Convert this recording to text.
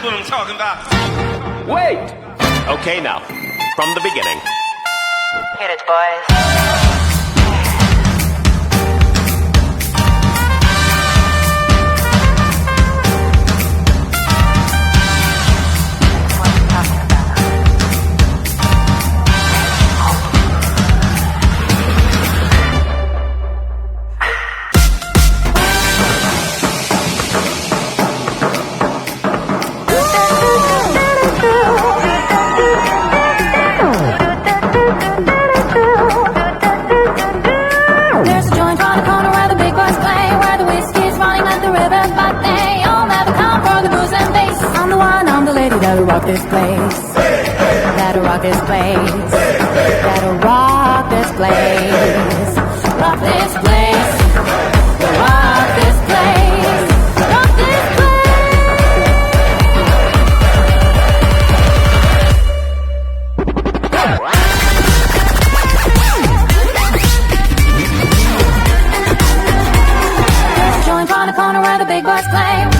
That's what I'm talking about. Wait! Okay, now, from the beginning. Hit it, boys. That'll rock this place. That'll rock this place. That'll rock this place. Rock this place. Rock this place. Rock this place. Joint on the corner where the big boys play.